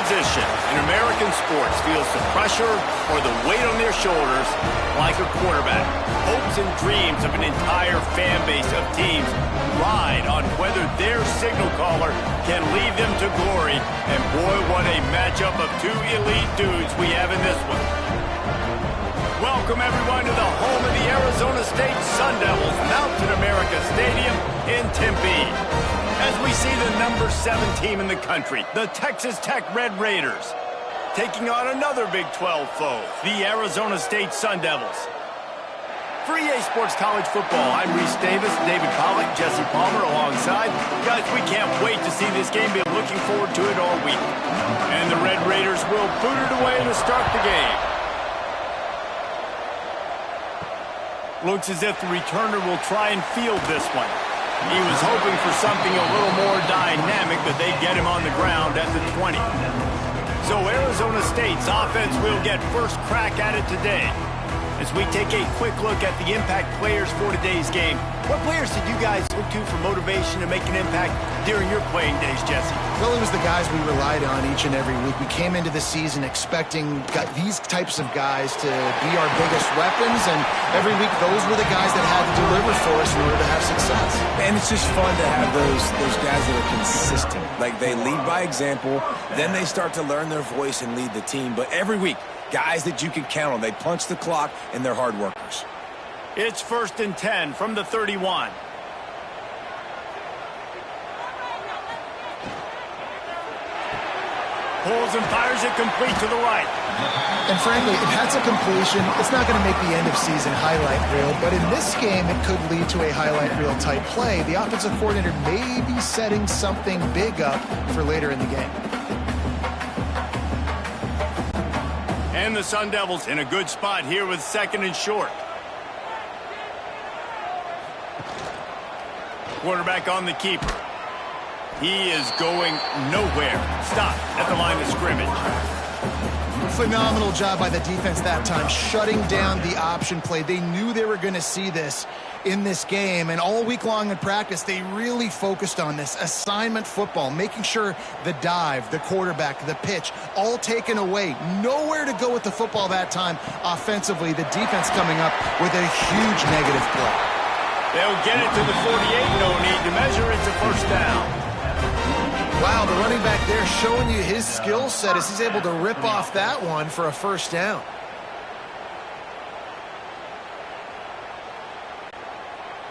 position in American sports feels the pressure or the weight on their shoulders like a quarterback. Hopes and dreams of an entire fan base of teams ride on whether their signal caller can lead them to glory. And boy, what a matchup of two elite dudes we have in this one. Welcome, everyone, to the home of the Arizona State Sundevils, Mountain America Stadium in Tempe. As we see the number 7 team in the country, the Texas Tech Redraiders, taking on another Big 12 foe, the Arizona State Sundevils. For EA Sports College Football, I'm Reese Davis, David Pollack, Jesse Palmer alongside. Guys, we can't wait to see this game. Been looking forward to it all week. And the Redraiders will boot it away to start the game. Looks as if the returner will try and field this one. He was hoping for something a little more dynamic, but they get him on the ground at the 20. So Arizona State's offense will get first crack at it today. As we take a quick look at the impact players for today's game, what players did you guys look to for motivation to make an impact during your playing days, Jesse? Well, it was the guys we relied on each and every week. We came into the season expecting these types of guys to be our biggest weapons, and every week those were the guys that had to deliver for us in order to have success. And it's just fun to have those guys that are consistent. Like, they lead by example, then they start to learn their voice and lead the team. But every week, guys that you can count on. They punch the clock, and they're hard workers. It's 1st and 10 from the 31. Pulls and fires it complete to the right. And frankly, if that's a completion, it's not going to make the end-of-season highlight reel. But in this game, it could lead to a highlight reel type play. The offensive coordinator may be setting something big up for later in the game. And the Sundevils in a good spot here with 2nd and short. Quarterback on the keeper. He is going nowhere. Stop at the line of scrimmage. Phenomenal job by the defense that time, shutting down the option play. They knew they were going to see this in this game, and all week long in practice, they really focused on this assignment football, making sure the dive, the quarterback, the pitch, all taken away. Nowhere to go with the football that time offensively. The defense coming up with a huge negative play. They'll get it to the 48. No need to measure. It's a first down. Wow, the running back there showing you his skill set as he's able to rip off that one for a first down.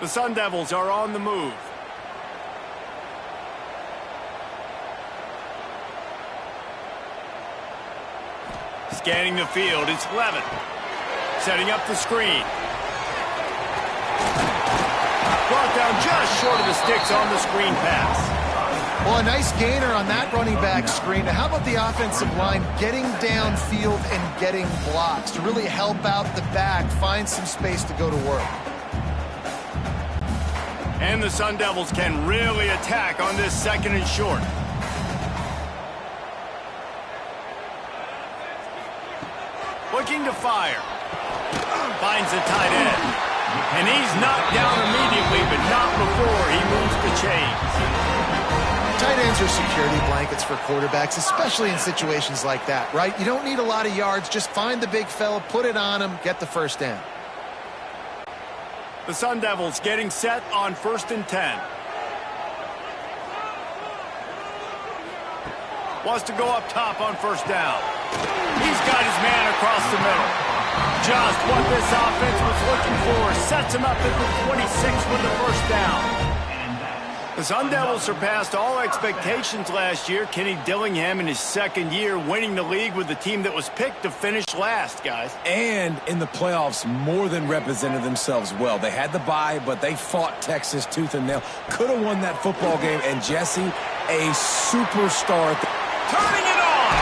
The Sundevils are on the move. Scanning the field, it's Levin. Setting up the screen. Brought down just short of the sticks on the screen pass. Well, a nice gainer on that running back screen. Now, how about the offensive line getting downfield and getting blocks to really help out the back, find some space to go to work? And the Sundevils can really attack on this 2nd and short. Looking to fire. Finds the tight end. And he's knocked down immediately, but not before he moves the chains. Tight ends are security blankets for quarterbacks, especially in situations like that, right? You don't need a lot of yards. Just find the big fella, put it on him, get the first down. The Sundevils getting set on 1st and 10. Wants to go up top on first down. He's got his man across the middle. Just what this offense was looking for. Sets him up at the 26 with the first down. The Sundevils surpassed all expectations last year. Kenny Dillingham in his 2nd year winning the league with the team that was picked to finish last, guys. And in the playoffs, more than represented themselves well. They had the bye, but they fought Texas tooth and nail. Could have won that football game. And Jesse, a superstar. Turning it on!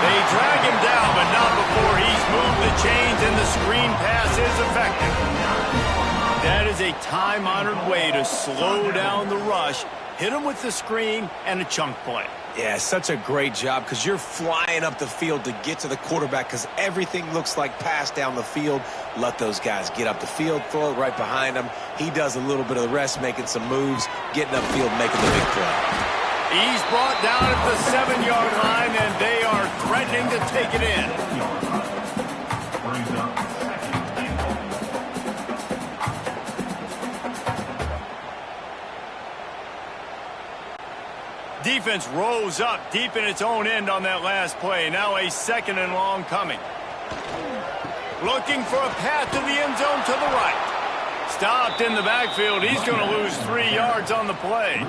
They drag him down, but not before he's moved the chains and the screen pass is effective. That is a time-honored way to slow down the rush, hit him with the screen, and a chunk play. Yeah, such a great job because you're flying up the field to get to the quarterback because everything looks like pass down the field. Let those guys get up the field, throw it right behind him. He does a little bit of the rest, making some moves, getting upfield, making the big play. He's brought down at the 7-yard line, and they are threatening to take it in. Defense rose up deep in its own end on that last play. Now a 2nd and long coming. Looking for a path to the end zone to the right. Stopped in the backfield. He's going to lose 3 yards on the play.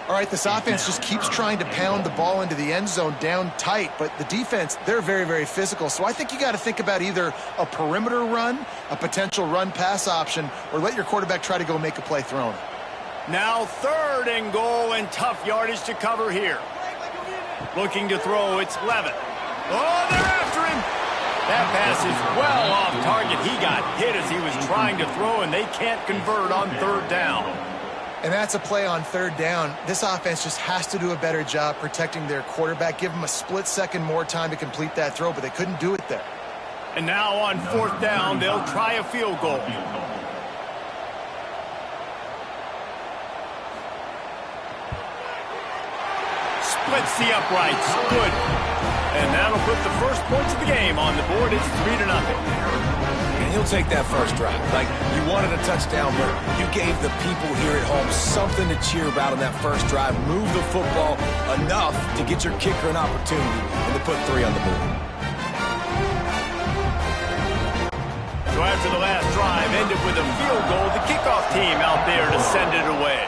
All right, this offense just keeps trying to pound the ball into the end zone down tight, but the defense, they're very, very physical. So I think you got to think about either a perimeter run, a potential run-pass option, or let your quarterback try to go make a play thrown. Now 3rd and goal and tough yardage to cover here. Looking to throw, it's Levitt. Oh, they're after him. That pass is well off target. He got hit as he was trying to throw, and they can't convert on 3rd down. And that's a play on 3rd down. This offense just has to do a better job protecting their quarterback. Give them a split second more time to complete that throw, but they couldn't do it there. And now on 4th down, they'll try a field goal. Splits the uprights. Good. And that'll put the first points of the game on the board. It's 3-0. And he'll take that first drive. Like, you wanted a touchdown, but you gave the people here at home something to cheer about on that first drive. Move the football enough to get your kicker an opportunity and to put 3 on the board. So after the last drive ended with a field goal, the kickoff team out there to send it away.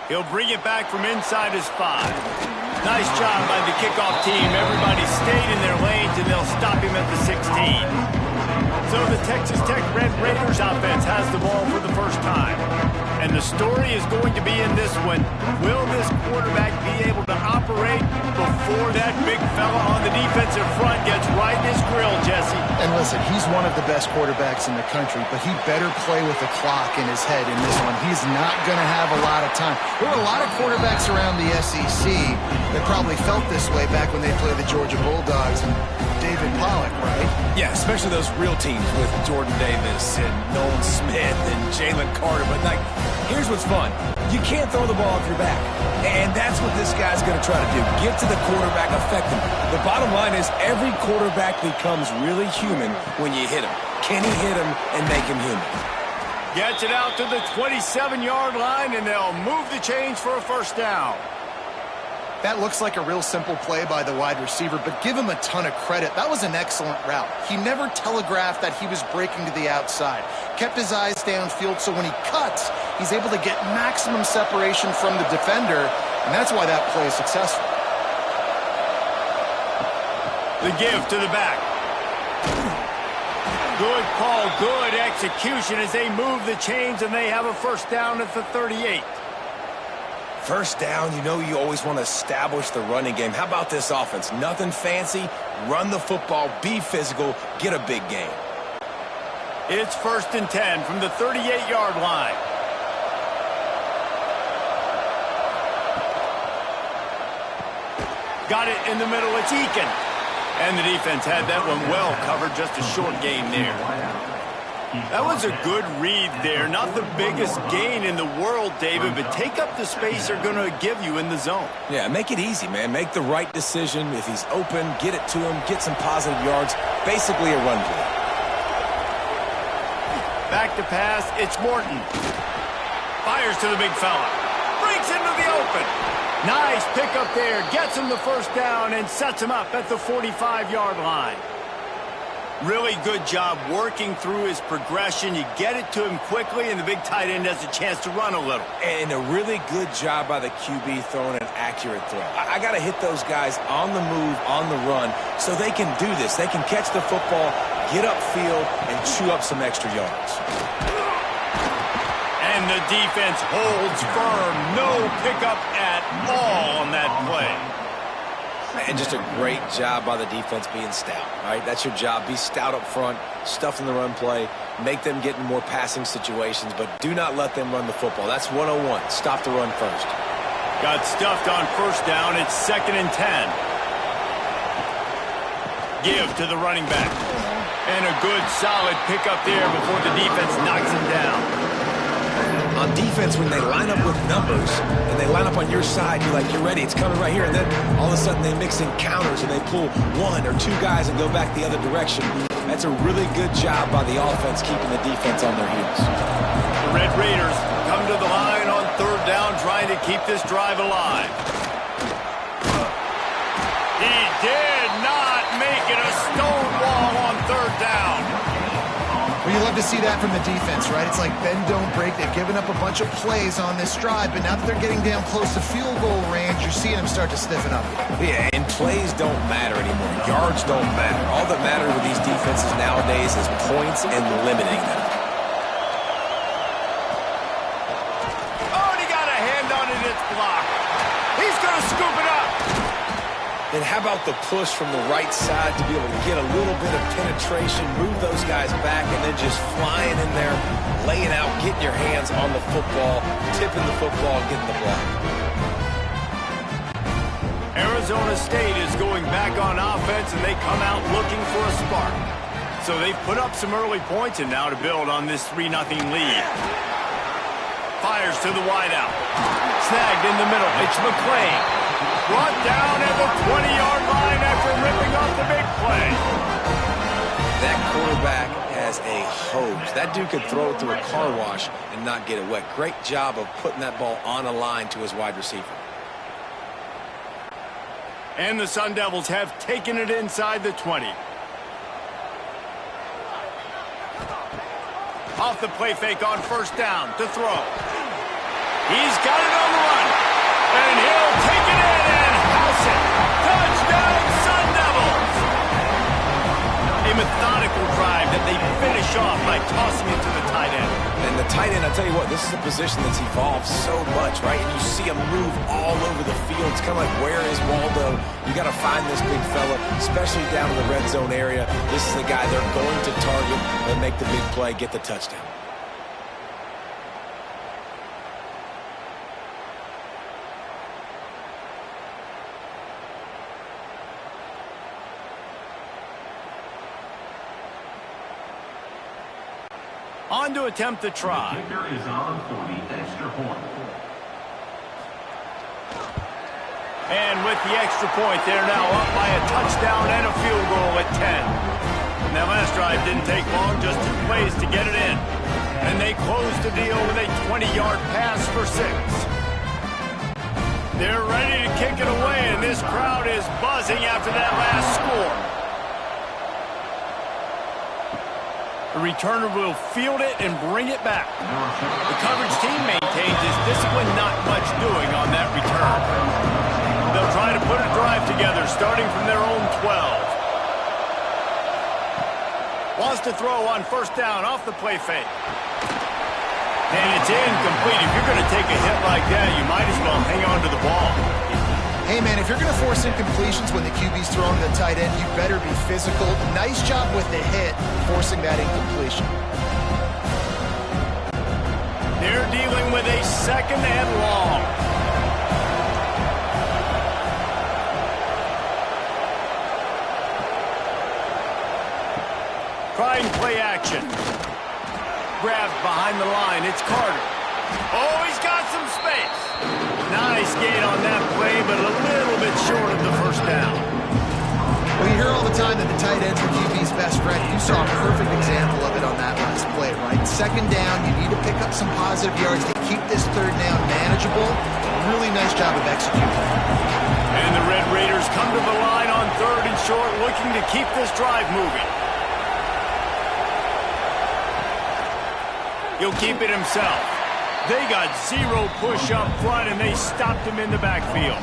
He'll bring it back from inside his 5. Nice job by the kickoff team. Everybody stayed in their lanes, and they'll stop him at the 16. So the Texas Tech Redraiders offense has the ball for the first time. And the story is going to be in this one. Will this quarterback be able to operate before that big fella on the defensive front gets right in his grill, Jesse? And listen, he's one of the best quarterbacks in the country, but he better play with the clock in his head in this one. He's not going to have a lot of time. There were a lot of quarterbacks around the SEC that probably felt this way back when they played the Georgia Bulldogs and David Pollock, right? Yeah, especially those real teams with Jordan Davis and Nolan Smith and Jalen Carter. But, like, here's what's fun. You can't throw the ball off your back. And that's what this guy's going to try to do. Get to the quarterback, affect him. The bottom line is every quarterback becomes really human when you hit him. Can he hit him and make him human? Gets it out to the 27-yard line, and they'll move the chains for a first down. That looks like a real simple play by the wide receiver, but give him a ton of credit. That was an excellent route. He never telegraphed that he was breaking to the outside. Kept his eyes downfield, so when he cuts, he's able to get maximum separation from the defender, and that's why that play is successful. The give to the back. Good call, good execution as they move the chains, and they have a first down at the 38. First down, you know you always want to establish the running game. How about this offense? Nothing fancy. Run the football, be physical, get a big gain. It's 1st and 10 from the 38-yard line. Got it in the middle. It's Eakin. And the defense had that one well covered. Just a short gain there. That was a good read there. Not the biggest gain in the world, David, but take up the space they're going to give you in the zone. Yeah, make it easy, man. Make the right decision. If he's open, get it to him, get some positive yards. Basically a run play. Back to pass, it's Morton. Fires to the big fella. Breaks into the open. Nice pickup there. Gets him the first down and sets him up at the 45-yard line. Really good job working through his progression. You get it to him quickly, and the big tight end has a chance to run a little. And a really good job by the QB throwing an accurate throw. I got to hit those guys on the move, on the run, so they can do this. They can catch the football, get upfield, and chew up some extra yards. And the defense holds firm. No pickup at all on that play. And just a great job by the defense being stout, right? That's your job. Be stout up front, stuff in the run play, make them get in more passing situations, but do not let them run the football. That's 101. Stop the run first. Got stuffed on first down. It's 2nd and 10. Give to the running back. And a good, solid pickup there before the defense knocks him down. On defense, when they line up with numbers and they line up on your side, you're like, you're ready, it's coming right here. And then all of a sudden they mix in counters and they pull one or two guys and go back the other direction. That's a really good job by the offense keeping the defense on their heels. The Red Raiders come to the line on third down, trying to keep this drive alive. He did not make it a stone wall on third down. Well, you love to see that from the defense, right? It's like bend, don't break. They've given up a bunch of plays on this drive, but now that they're getting down close to field goal range, you're seeing them start to stiffen up. Yeah, and plays don't matter anymore. Yards don't matter. All that matters with these defenses nowadays is points and limiting them. Oh, and he got a hand on it. It's blocked. He's going to scoop it up. And how about the push from the right side to be able to get a little bit of penetration, move those guys back, and then just flying in there, laying out, getting your hands on the football, tipping the football, getting the block. Arizona State is going back on offense, and they come out looking for a spark. So they put up some early points, and now to build on this 3-0 lead. Fires to the wideout. Snagged in the middle. It's McClain. Brought down at the 20-yard line after ripping off the big play. That quarterback has a hose. That dude could throw it through a car wash and not get it wet. Great job of putting that ball on a line to his wide receiver. And the Sundevils have taken it inside the 20. Off the play fake on first down to throw. He's got it on the run. And he'll take it in and house it. Touchdown, Sundevils! A methodical drive that they finish off by tossing it to the tight end. And the tight end, I'll tell you what, this is a position that's evolved so much, right? And you see him move all over the field. It's kind of like, where is Waldo? You got to find this big fella, especially down in the red zone area. This is the guy they're going to target and make the big play, get the touchdown. On to attempt the try. The kicker is on for the extra point. And with the extra point, they're now up by a touchdown and a field goal at 10. That last drive didn't take long, just 2 plays to get it in. And they closed the deal with a 20-yard pass for 6. They're ready to kick it away, and this crowd is buzzing after that last score. The returner will field it and bring it back. The coverage team maintains his discipline, not much doing on that return. They'll try to put a drive together, starting from their own 12. Wants to throw on first down off the play fake. And it's incomplete. If you're going to take a hit like that, you might as well hang on to the ball. Hey, man, if you're going to force incompletions when the QB's throwing to the tight end, you better be physical. Nice job with the hit, forcing that incompletion. They're dealing with a second and long. Trying play action. Grabbed behind the line. It's Carter. Oh, he's got some space. Nice gain on that play, but a little bit short of the first down. Well, you hear all the time that the tight end's the QB's best friend. You saw a perfect example of it on that last play, right? Second down, you need to pick up some positive yards to keep this third down manageable. Really nice job of executing. And the Red Raiders come to the line on third and short, looking to keep this drive moving. He'll keep it himself. They got 0 push up front, and they stopped him in the backfield.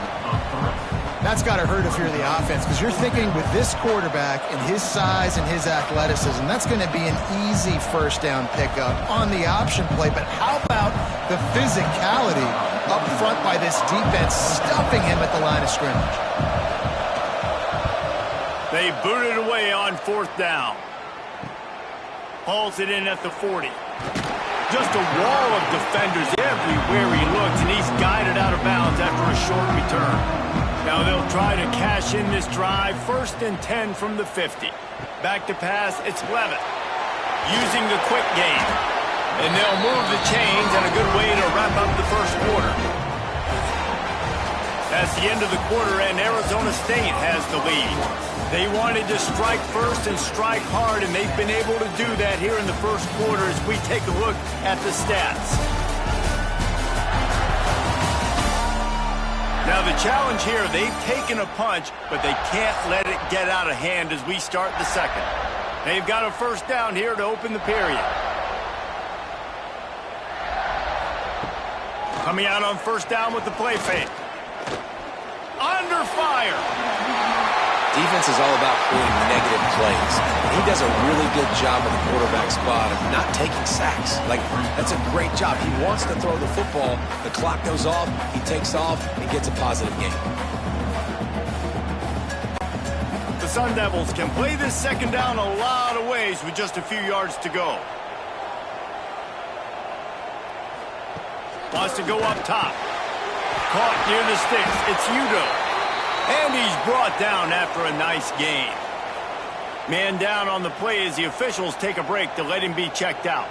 That's got to hurt if you're the offense, because you're thinking with this quarterback and his size and his athleticism, that's going to be an easy first down pickup on the option play. But how about the physicality up front by this defense, stuffing him at the line of scrimmage? They booted away on fourth down. Hauls it in at the 40. Just a wall of defenders everywhere he looks, and he's guided out of bounds after a short return. Now they'll try to cash in this drive. 1st and 10 from the 50. Back to pass, it's Levitt. Using the quick game. And they'll move the chains, and a good way to wrap up the first quarter. That's the end of the quarter, and Arizona State has the lead. They wanted to strike first and strike hard, and they've been able to do that here in the first quarter as we take a look at the stats. Now the challenge here, they've taken a punch, but they can't let it get out of hand as we start the second. They've got a first down here to open the period. Coming out on first down with the play fake. Under fire. Defense is all about creating negative plays. He does a really good job at the quarterback spot of not taking sacks. Like, that's a great job. He wants to throw the football. The clock goes off. He takes off and gets a positive gain. The Sundevils can play this second down a lot of ways with just a few yards to go. Wants to go up top. Caught near the sticks. It's Udo. And he's brought down after a nice gain. Man down on the play as the officials take a break to let him be checked out.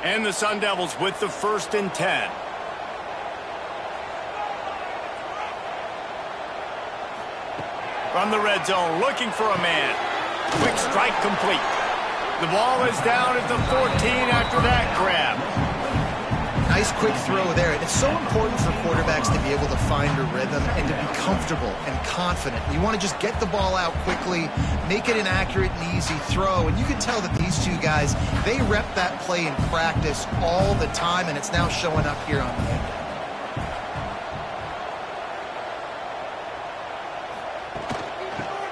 And the Sundevils with the 1st and 10. From the red zone, looking for a man. Quick strike complete. The ball is down at the 14 after that grab. Nice quick throw there. And it's so important for quarterbacks to be able to find a rhythm and to be comfortable and confident. You want to just get the ball out quickly, make it an accurate and easy throw. And you can tell that these two guys, they rep that play in practice all the time, and it's now showing up here on the end.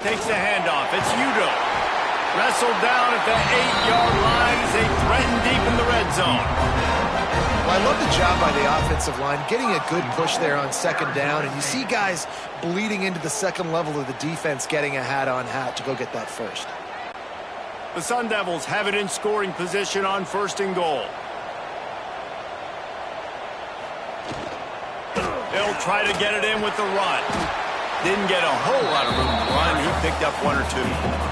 Takes the handoff. It's Udo. Wrestled down at the 8-yard line as they threaten deep in the red zone. Well, I love the job by the offensive line, getting a good push there on second down, and you see guys bleeding into the second level of the defense getting a hat-on-hat to go get that first. The Sundevils have it in scoring position on 1st and goal. They'll try to get it in with the run. Didn't get a whole lot of room to run. He picked up 1 or 2.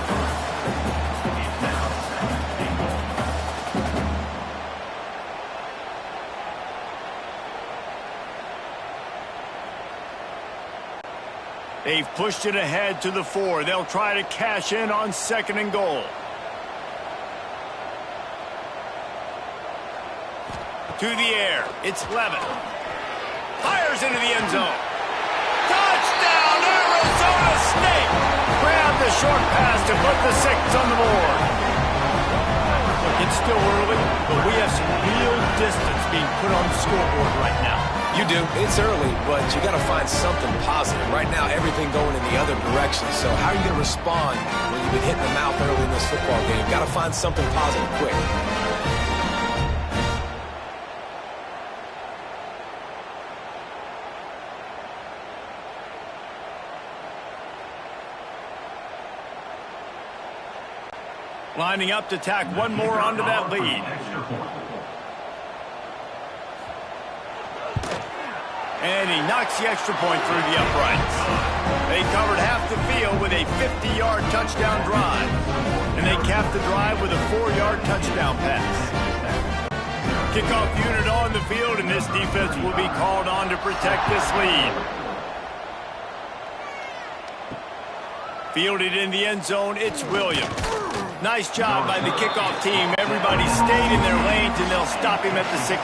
They've pushed it ahead to the 4. They'll try to cash in on 2nd and goal. To the air. It's Levin. Fires into the end zone. Touchdown, Arizona State! Grab the short pass to put the 6 on the board. Look, it's still early, but we have some real distance being put on the scoreboard right now. You do. It's early, but you got to find something positive. Right now, everything going in the other direction. So how are you going to respond when you've been hit in the mouth early in this football game? Got to find something positive quick. Lining up to tack one more onto that lead. And he knocks the extra point through the uprights. They covered half the field with a 50-yard touchdown drive. And they capped the drive with a 4-yard touchdown pass. Kickoff unit on the field, and this defense will be called on to protect this lead. Fielded in the end zone, it's Williams. Nice job by the kickoff team. Everybody stayed in their lanes, and they'll stop him at the 16.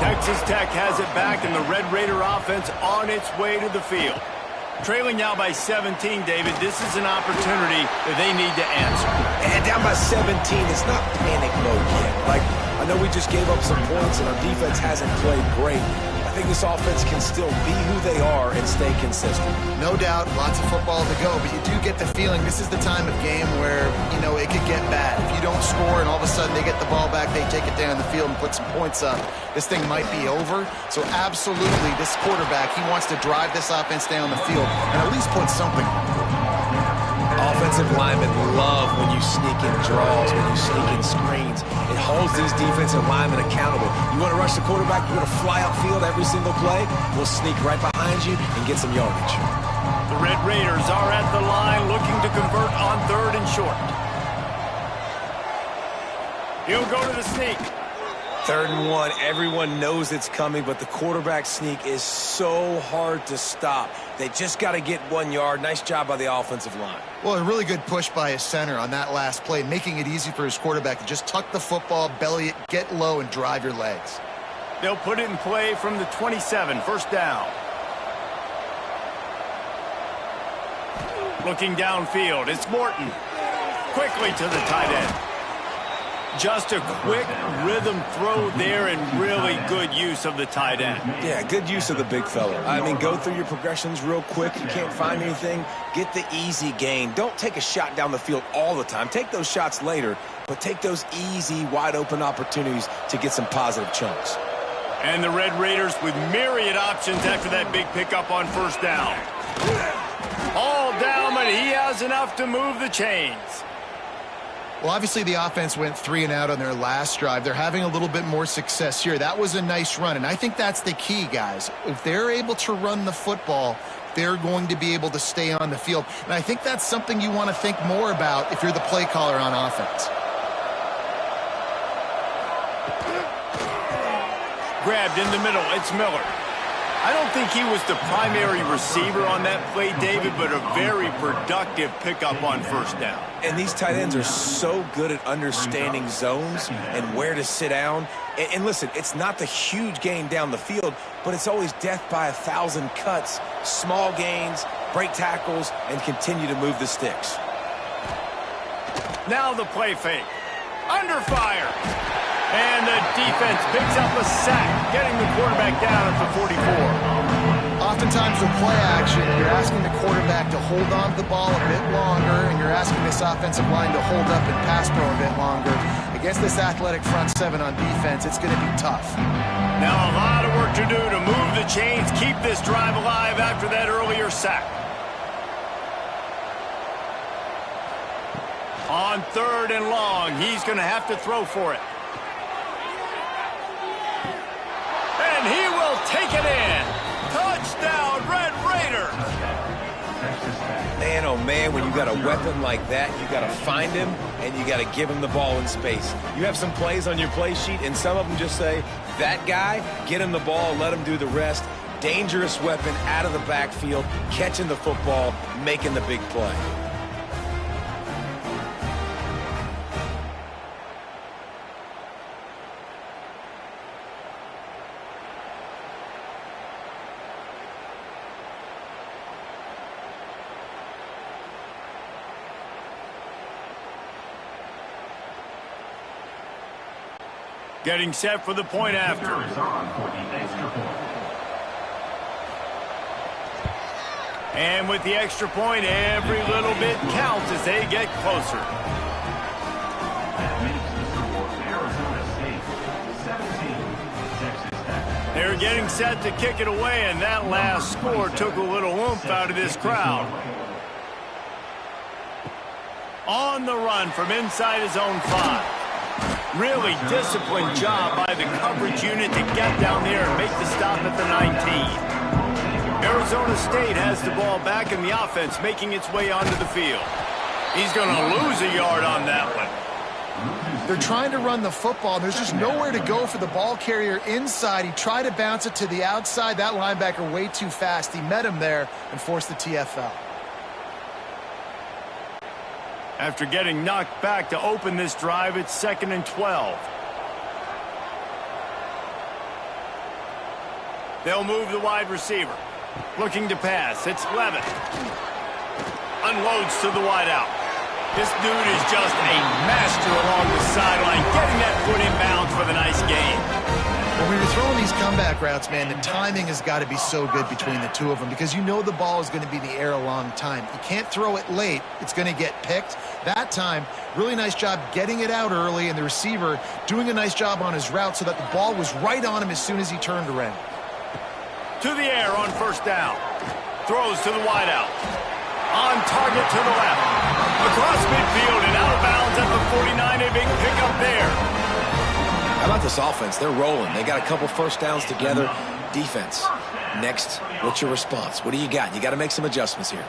Texas Tech has it back, and the Red Raider offense on its way to the field. Trailing now by 17, David, this is an opportunity that they need to answer. And down by 17, it's not panic mode yet. Like, I know we just gave up some points, and our defense hasn't played great. I think this offense can still be who they are and stay consistent. No doubt, lots of football to go, but you do get the feeling this is the time of game where, you know, it could get bad. If you don't score and all of a sudden they get the ball back, they take it down the field and put some points up, this thing might be over. So absolutely, this quarterback, he wants to drive this offense down the field and at least put something. Offense offensive linemen love when you sneak in draws, when you sneak in screens. It holds these defensive linemen accountable. You want to rush the quarterback, you want to fly upfield every single play, we'll sneak right behind you and get some yardage. The Red Raiders are at the line looking to convert on 3rd and short. He'll go to the sneak. 3rd and 1, everyone knows it's coming, but the quarterback sneak is so hard to stop. They just got to get 1 yard. Nice job by the offensive line. Well, a really good push by his center on that last play, making it easy for his quarterback to just tuck the football, belly it, get low, and drive your legs. They'll put it in play from the 27, 1st down. Looking downfield, it's Morton. Quickly to the tight end. Just a quick rhythm throw there and really good use of the tight end. Yeah, good use of the big fella. I mean, go through your progressions real quick. You can't find anything, get the easy gain. Don't take a shot down the field all the time. Take those shots later, but take those easy, wide-open opportunities to get some positive chunks. And the Red Raiders with myriad options after that big pickup on 1st down. All down, but he has enough to move the chains. Well, obviously the offense went 3 and out on their last drive. They're having a little bit more success here. That was a nice run, and I think that's the key, guys. If they're able to run the football, they're going to be able to stay on the field. And I think that's something you want to think more about if you're the play caller on offense. Grabbed in the middle, it's Miller. I don't think he was the primary receiver on that play, David, but a very productive pickup on 1st down. And these tight ends are so good at understanding zones and where to sit down. And listen, it's not the huge gain down the field, but it's always death by 1,000 cuts, small gains, break tackles, and continue to move the sticks. Now the play fake. Under fire. And the defense picks up a sack, getting the quarterback down at the 44. Oftentimes with play action, you're asking the quarterback to hold on to the ball a bit longer, and you're asking this offensive line to hold up and pass pro a bit longer. Against this athletic front 7 on defense, it's going to be tough. Now a lot of work to do to move the chains, keep this drive alive after that earlier sack. On 3rd and long, he's going to have to throw for it. And he will take it in. Touchdown, Red Raiders. Man, oh man, when you got a weapon like that, you got to find him and you got to give him the ball in space. You have some plays on your play sheet, and some of them just say, that guy, get him the ball, let him do the rest. Dangerous weapon out of the backfield, catching the football, making the big play. Getting set for the point after. And with the extra point, every little bit counts as they get closer. They're getting set to kick it away, and that last score took a little oomph out of this crowd. On the run from inside his own 5. Really disciplined job by the coverage unit to get down there and make the stop at the 19. Arizona State has the ball back in the offense, making its way onto the field. He's going to lose a yard on that one. They're trying to run the football. There's just nowhere to go for the ball carrier inside. He tried to bounce it to the outside. That linebacker way too fast. He met him there and forced the TFL. After getting knocked back to open this drive, it's 2nd and 12. They'll move the wide receiver. Looking to pass. It's Levitt. Unloads to the wideout. This dude is just a master along the sideline, getting that foot in bounds for the nice gain. When we were throwing these comeback routes, man, the timing has got to be so good between the two of them because you know the ball is going to be in the air a long time. You can't throw it late. It's going to get picked. That time, really nice job getting it out early, and the receiver doing a nice job on his route so that the ball was right on him as soon as he turned around. To the air on 1st down. Throws to the wideout. On target to the left. Across midfield and out of bounds at the 49. A big pickup there. How about this offense? They're rolling. They got a couple first downs together. Defense. Next, what's your response? What do you got? You got to make some adjustments here.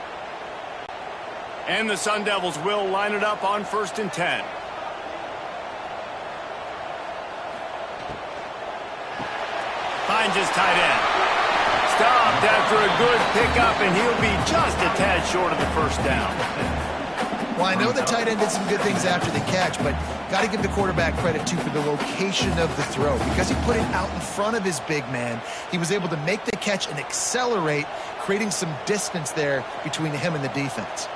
And the Sundevils will line it up on 1st and 10. Finds his tight end. Stopped after a good pickup, and he'll be just a tad short of the first down. Well, I know the tight end did some good things after the catch, but got to give the quarterback credit, too, for the location of the throw. Because he put it out in front of his big man, he was able to make the catch and accelerate, creating some distance there between him and the defense.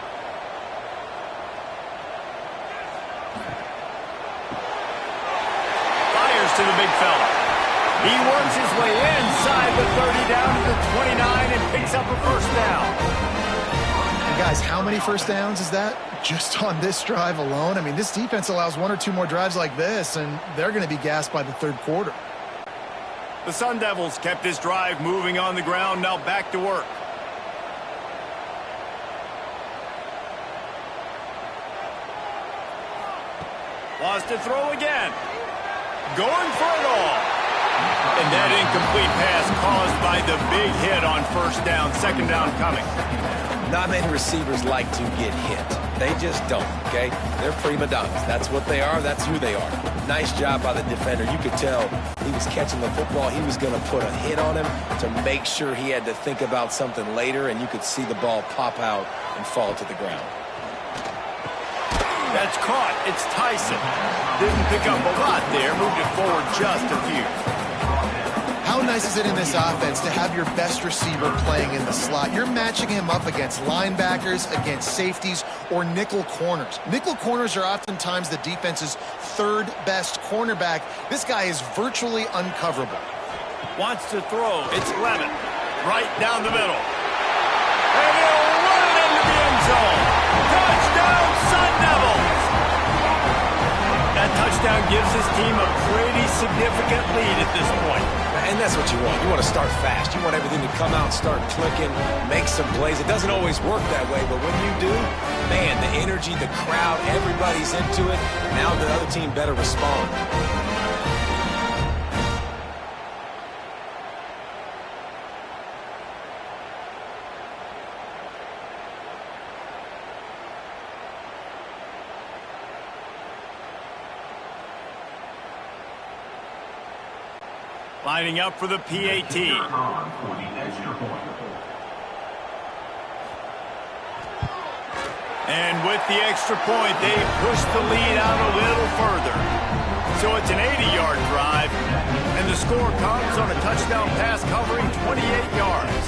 Fires to the big fella. He works his way inside the 30 down to the 29 and picks up a first down. And guys, how many first downs is that? Just on this drive alone? I mean, this defense allows 1 or 2 more drives like this, and they're going to be gassed by the third quarter. The Sundevils kept this drive moving on the ground, now back to work. Wants to throw again. Going for it all. And that incomplete pass caused by the big hit on first down. Second down coming. Not many receivers like to get hit. They just don't, okay? They're prima donnas. That's what they are. That's who they are. Nice job by the defender. You could tell he was catching the football. He was going to put a hit on him to make sure he had to think about something later, and you could see the ball pop out and fall to the ground. That's caught. It's Tyson. Didn't pick up a lot there. Moved it forward just a few. How nice is it in this offense to have your best receiver playing in the slot? You're matching him up against linebackers, against safeties, or nickel corners. Nickel corners are oftentimes the defense's third best cornerback. This guy is virtually uncoverable. Wants to throw. It's Lemon. Right down the middle. And he'll run it into the end zone. Touchdown, Sundevils! That touchdown gives his team a pretty significant lead at this point. And that's what you want. You want to start fast. You want everything to come out, start clicking, make some plays. It doesn't always work that way, but when you do, man, the energy, the crowd, everybody's into it. Now the other team better respond. Lining up for the PAT. And with the extra point, they push the lead out a little further. So it's an 80-yard drive, and the score comes on a touchdown pass covering 28 yards.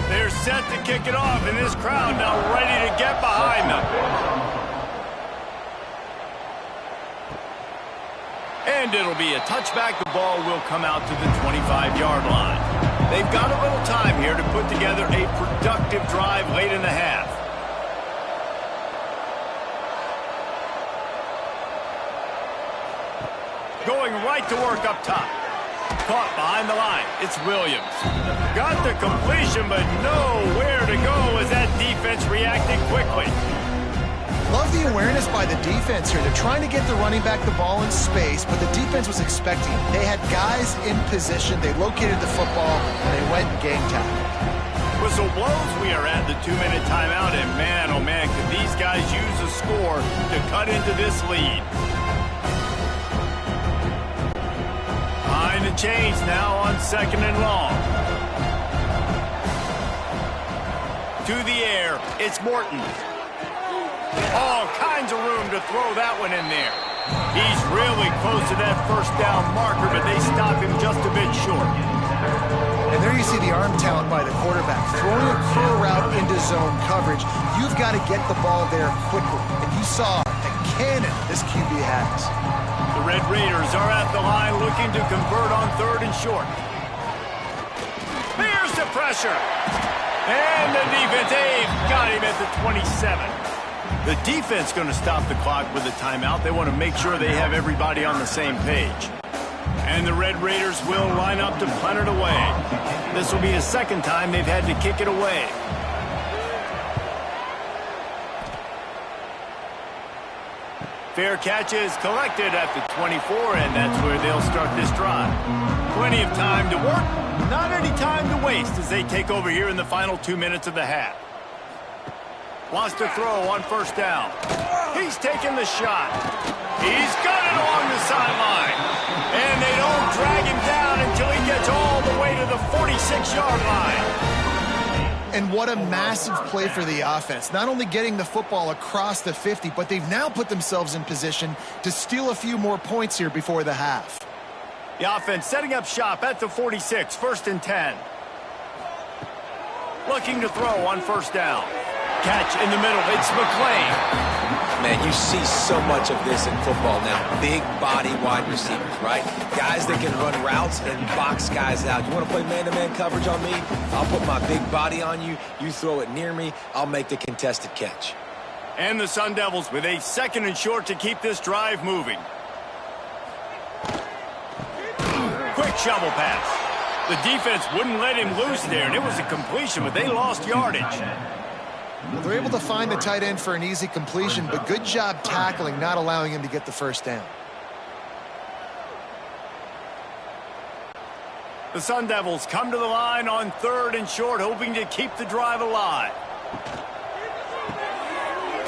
They're set to kick it off, and this crowd now ready to get behind them. And it'll be a touchback. The ball will come out to the 25-yard line. They've got a little time here to put together a productive drive late in the half. Going right to work up top. Caught behind the line. It's Williams. Got the completion, but nowhere to go as that defense reacted quickly. Love the awareness by the defense here. They're trying to get the running back the ball in space, but the defense was expecting it. They had guys in position. They located the football, and they went and gang tackled. Whistle blows. We are at the 2-minute timeout, and man, oh man, could these guys use a score to cut into this lead. Behind the chains now on 2nd and long. To the air, it's Morton. All kinds of room to throw that one in there. He's really close to that first down marker, but they stop him just a bit short. And there you see the arm talent by the quarterback. Throwing a curl route into zone coverage, you've got to get the ball there quickly. And you saw the cannon this QB has. The Red Raiders are at the line looking to convert on 3rd and short. Here's the pressure. And the defense, they've got him at the 27. The defense going to stop the clock with a timeout. They want to make sure they have everybody on the same page. And the Red Raiders will line up to punt it away. This will be the second time they've had to kick it away. Fair catch is collected at the 24, and that's where they'll start this drive. Plenty of time to work, not any time to waste as they take over here in the final 2 minutes of the half. Wants to throw on first down. He's taking the shot. He's got it along the sideline. And they don't drag him down until he gets all the way to the 46-yard line. And what a massive play for the offense. Not only getting the football across the 50, but they've now put themselves in position to steal a few more points here before the half. The offense setting up shop at the 46, 1st and 10. Looking to throw on first down. Catch in the middle. It's McClain. Man, you see so much of this in football now. Big body wide receivers, right? Guys that can run routes and box guys out. You want to play man-to-man coverage on me? I'll put my big body on you. You throw it near me, I'll make the contested catch. And the Sundevils with a 2nd and short to keep this drive moving. Quick shovel pass. The defense wouldn't let him loose there, and it was a completion, but they lost yardage. Well, they're able to find the tight end for an easy completion, but good job tackling, not allowing him to get the first down. The Sundevils come to the line on 3rd and short, hoping to keep the drive alive.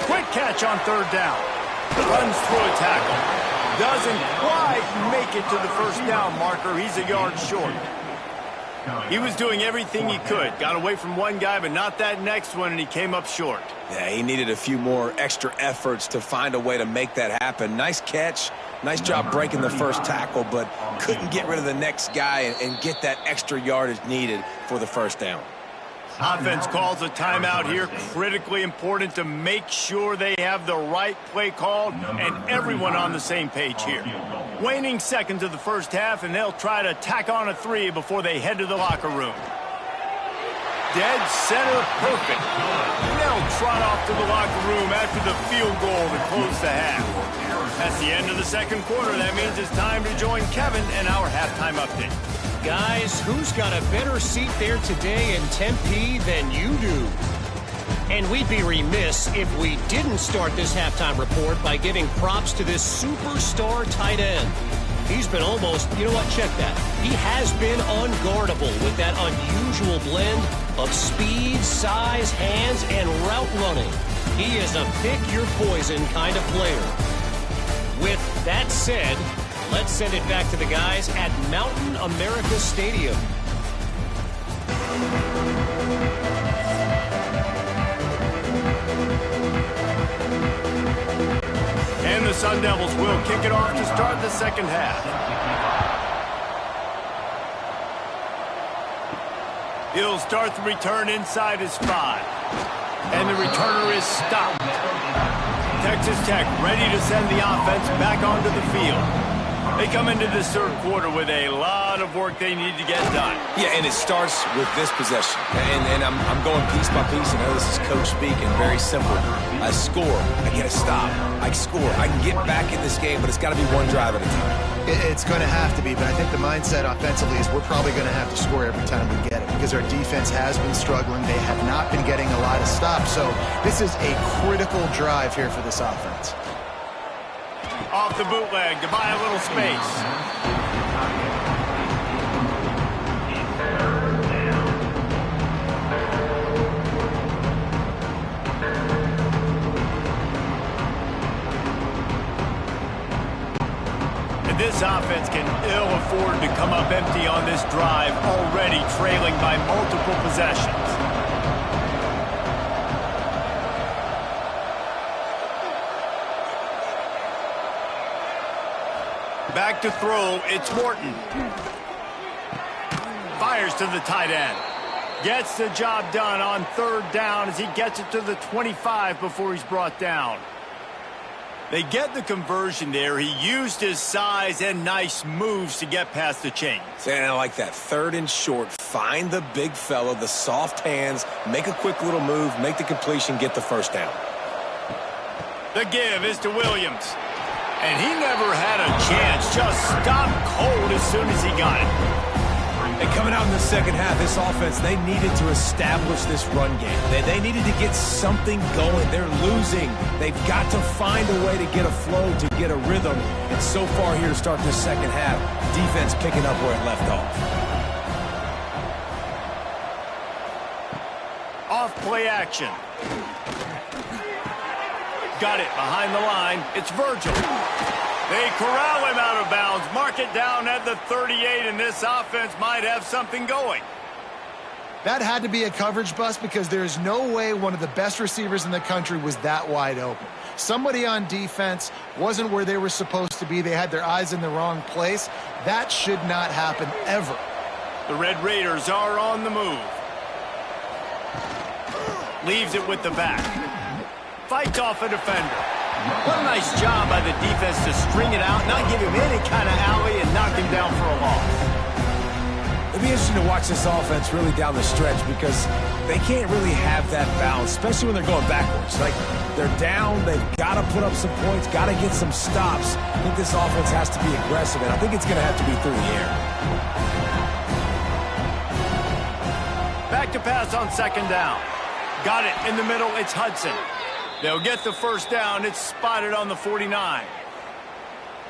Quick catch on 3rd down. Runs through a tackle. Doesn't quite make it to the first down marker. He's a yard short. He was doing everything he could. Got away from one guy, but not that next one, and he came up short. Yeah, he needed a few more extra efforts to find a way to make that happen. Nice catch. Nice job breaking the first tackle, but couldn't get rid of the next guy and get that extra yardage needed for the first down. Offense calls a timeout here. Critically important to make sure they have the right play called and everyone on the same page here. Waning seconds of the first half, and they'll try to tack on a 3 before they head to the locker room. Dead center perfect. They'll trot off to the locker room after the field goal to close the half. That's the end of the 2nd quarter. That means it's time to join Kevin and our halftime update. Guys, who's got a better seat there today in Tempe than you do? And we'd be remiss if we didn't start this halftime report by giving props to this superstar tight end. He's been almost, you know what, check that. He has been unguardable with that unusual blend of speed, size, hands, and route running. He is a pick-your-poison kind of player. With that said, let's send it back to the guys at Mountain America Stadium. And the Sundevils will kick it off to start the 2nd half. He'll start the return inside his 5. And the returner is stopped. Texas Tech ready to send the offense back onto the field. They come into this 3rd quarter with a lot of work they need to get done. Yeah, and it starts with this possession. And I'm going piece by piece. I know this is coach speaking, very simple. I score. I get a stop. I score. I can get back in this game, but it's got to be one drive at a time. It's going to have to be, but I think the mindset offensively is we're probably going to have to score every time we get it because our defense has been struggling. They have not been getting a lot of stops, so this is a critical drive here for this offense. Off the bootleg to buy a little space. And this offense can ill afford to come up empty on this drive, already trailing by multiple possessions. Back to throw, it's Morton. Fires to the tight end. Gets the job done on 3rd down as he gets it to the 25 before he's brought down. They get the conversion there. He used his size and nice moves to get past the chains. And I like that. 3rd and short. Find the big fella, the soft hands, make a quick little move, make the completion, get the first down. The give is to Williams. And he never had a chance. Just stopped cold as soon as he got it. And coming out in the second half, this offense, they needed to establish this run game. They needed to get something going. They're losing. They've got to find a way to get a flow, to get a rhythm. And so far here to start this second half, defense picking up where it left off. Off play action. Got it behind the line. It's Virgil. They corral him out of bounds. Mark it down at the 38, and this offense might have something going. That had to be a coverage bust because there's no way one of the best receivers in the country was that wide open. Somebody on defense wasn't where they were supposed to be. They had their eyes in the wrong place. That should not happen ever. The Red Raiders are on the move. Leaves it with the back. Fights off a defender. What a nice job by the defense to string it out, not give him any kind of alley, and knock him down for a loss. It'll be interesting to watch this offense really down the stretch because they can't really have that balance, especially when they're going backwards. Like, they're down, they've got to put up some points, got to get some stops. I think this offense has to be aggressive, and I think it's going to have to be through the air. Back to pass on second down. Got it in the middle, it's Hudson. They'll get the first down. It's spotted on the 49.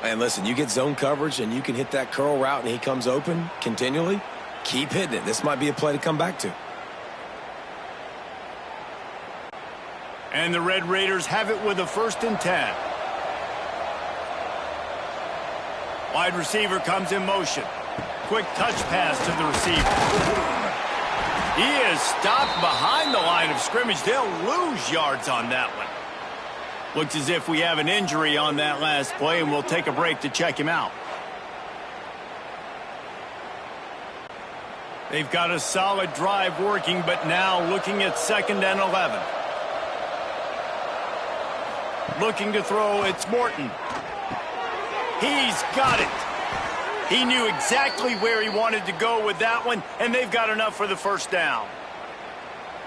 And listen, you get zone coverage and you can hit that curl route and he comes open continually, keep hitting it. This might be a play to come back to. And the Red Raiders have it with a 1st and 10. Wide receiver comes in motion. Quick touch pass to the receiver. He is stopped behind the line of scrimmage. They'll lose yards on that one. Looks as if we have an injury on that last play, and we'll take a break to check him out. They've got a solid drive working, but now looking at 2nd and 11. Looking to throw, it's Morton. He's got it. He knew exactly where he wanted to go with that one, and they've got enough for the first down.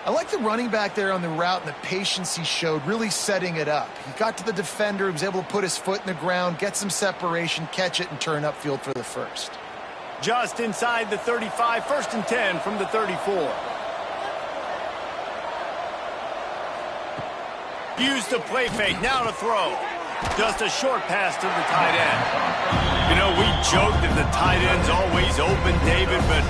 I like the running back there on the route and the patience he showed, really setting it up. He got to the defender, he was able to put his foot in the ground, get some separation, catch it, and turn upfield for the first. Just inside the 35, 1st and 10 from the 34. Use the play fake, now to throw. Just a short pass to the tight end. You know, we joked that the tight end's always open, David, but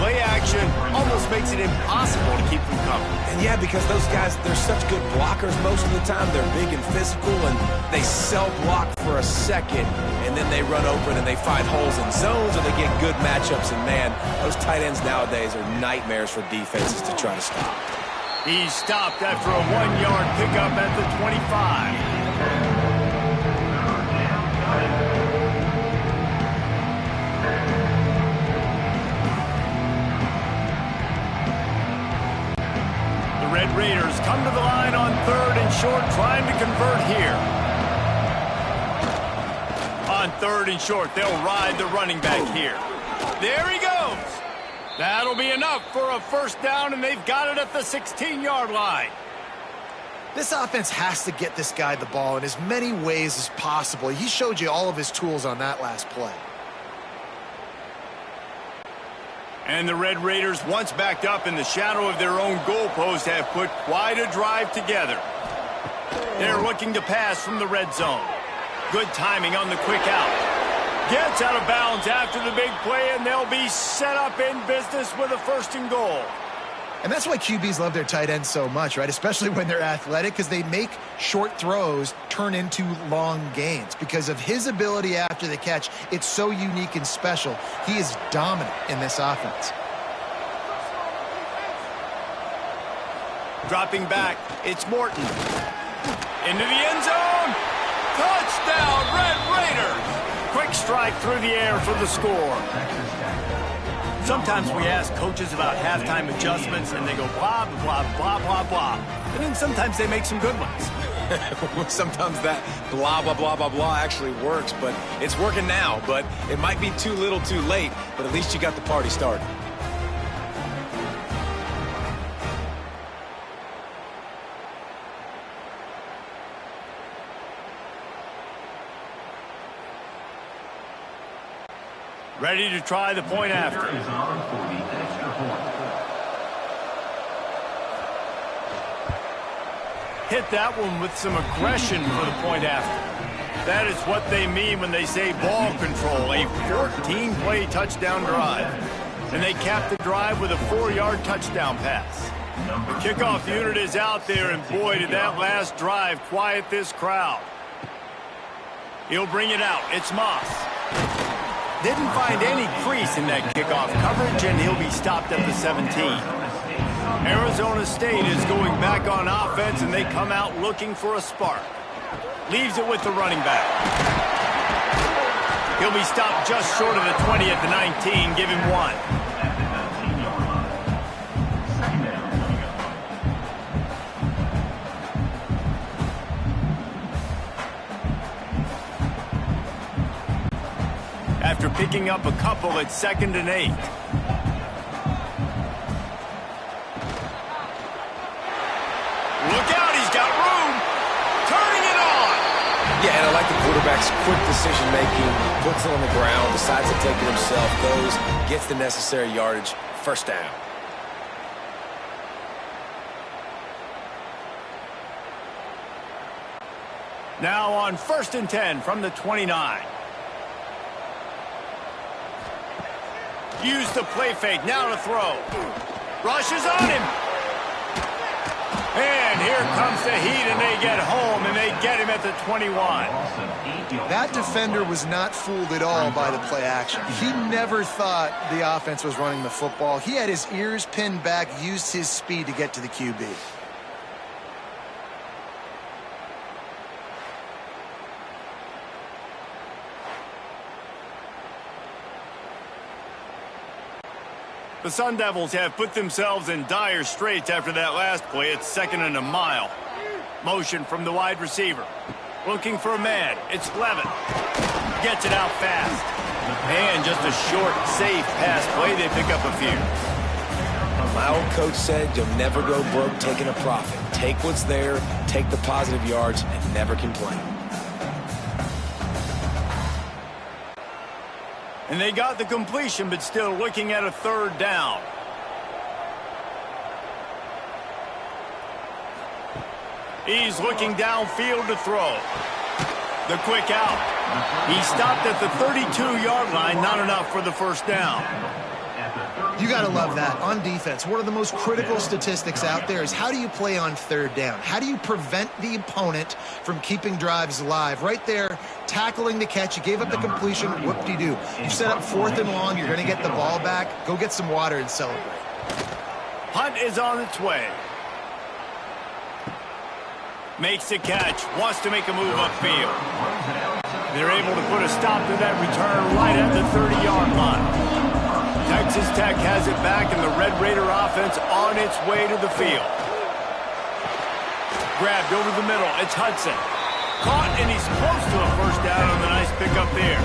play action almost makes it impossible to keep them coming. And yeah, because those guys, they're such good blockers most of the time. They're big and physical, and they self-block for a second, and then they run open and they find holes in zones, or they get good matchups. And man, those tight ends nowadays are nightmares for defenses to try to stop. He's stopped after a 1-yard pickup at the 25. Red Raiders come to the line on 3rd and short, trying to convert here. On 3rd and short, they'll ride the running back here. There he goes. That'll be enough for a first down, and they've got it at the 16-yard line. This offense has to get this guy the ball in as many ways as possible. He showed you all of his tools on that last play. And the Red Raiders, once backed up in the shadow of their own goalpost, have put quite a drive together. They're looking to pass from the red zone. Good timing on the quick out. Gets out of bounds after the big play, and they'll be set up in business with a 1st and goal. And that's why QBs love their tight ends so much, right? Especially when they're athletic, because they make short throws turn into long gains. Because of his ability after the catch, it's so unique and special. He is dominant in this offense. Dropping back, it's Morton. Into the end zone. Touchdown, Red Raiders. Quick strike through the air for the score. Sometimes we ask coaches about halftime adjustments, and they go blah, blah, blah, blah, blah. And then sometimes they make some good ones. Sometimes that blah, blah, blah, blah, blah actually works, but it's working now. But it might be too little too late, but at least you got the party started. Ready to try the point after. Is on for the extra point. Hit that one with some aggression for the point after. That is what they mean when they say ball control, a 14-play touchdown drive. And they cap the drive with a 4-yard touchdown pass. The kickoff unit is out there, and boy, did that last drive quiet this crowd. He'll bring it out. It's Moss. Didn't find any crease in that kickoff coverage, and he'll be stopped at the 17. Arizona State is going back on offense, and they come out looking for a spark. Leaves it with the running back. He'll be stopped just short of the 20 at the 19. Give him 1. After picking up a couple, it's 2nd and 8. Look out, he's got room. Turning it on. Yeah, and I like the quarterback's quick decision-making. Puts it on the ground, decides to take it himself, goes, gets the necessary yardage, first down. Now on 1st and 10 from the 29. Use the play fake, now to throw. Rushes on him. And here comes the heat, and they get home, and they get him at the 21. That defender was not fooled at all by the play action. He never thought the offense was running the football. He had his ears pinned back, used his speed to get to the QB. The Sundevils have put themselves in dire straits after that last play. It's 2nd and a mile. Motion from the wide receiver. Looking for a man. It's Levin. Gets it out fast. And just a short, safe pass play. They pick up a few. My old coach said you'll never go broke taking a profit. Take what's there, take the positive yards, and never complain. And they got the completion, but still looking at a 3rd down. He's looking downfield to throw. The quick out. He stopped at the 32-yard line, not enough for the first down. You got to love that. On defense, one of the most critical statistics out there is how do you play on 3rd down? How do you prevent the opponent from keeping drives alive? Right there, tackling the catch. You gave up the completion. Whoop-de-doo. You set up 4th and long. You're going to get the ball back. Go get some water and celebrate. Punt is on its way. Makes the catch. Wants to make a move upfield. They're able to put a stop to that return right at the 30-yard line. Texas Tech has it back, and the Red Raider offense on its way to the field. Grabbed over the middle. It's Hudson. Caught, and he's close to a first down on the nice pickup there.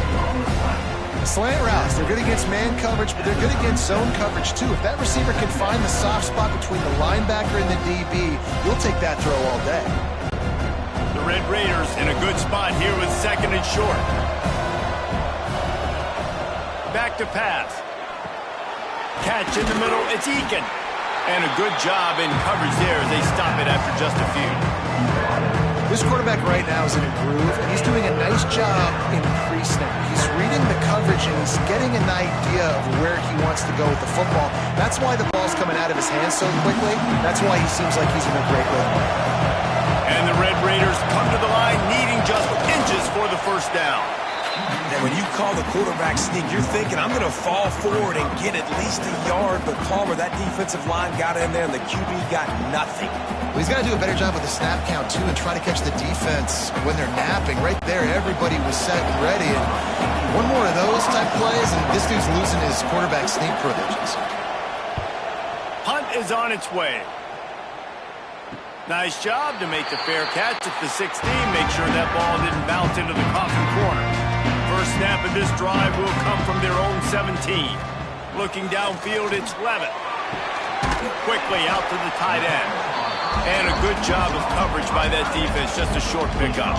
Slant routes. They're good against man coverage, but they're good against zone coverage, too. If that receiver can find the soft spot between the linebacker and the DB, you'll take that throw all day. The Red Raiders in a good spot here with 2nd and short. Back to pass. Catch in the middle, it's Eakin. And a good job in coverage there as they stop it after just a few. This quarterback right now is in a groove, and he's doing a nice job in pre-snap. He's reading the coverage, and he's getting an idea of where he wants to go with the football. That's why the ball's coming out of his hands so quickly. That's why he seems like he's in a great rhythm. And the Red Raiders come to the line needing just inches for the first down. And when you call the quarterback sneak, you're thinking, I'm going to fall forward and get at least a yard. But Palmer, that defensive line got in there, and the QB got nothing. Well, he's got to do a better job with the snap count, too, and try to catch the defense when they're napping. Right there, everybody was set and ready. And one more of those type plays, and this dude's losing his quarterback sneak privileges. Punt is on its way. Nice job to make the fair catch at the 16. Make sure that ball didn't bounce into the coffin corner. First snap of this drive will come from their own 17. Looking downfield, it's Levin. Quickly out to the tight end. And a good job of coverage by that defense. Just a short pickup.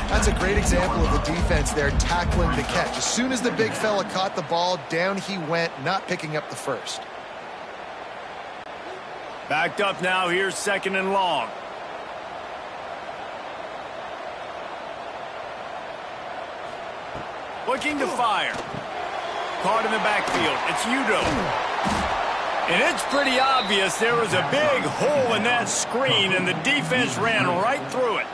That's a great example of the defense there tackling the catch. As soon as the big fella caught the ball, down he went, not picking up the first. Backed up now, here's 2nd and long. Looking to fire. Caught in the backfield. It's Udo. And it's pretty obvious there was a big hole in that screen, and the defense ran right through it.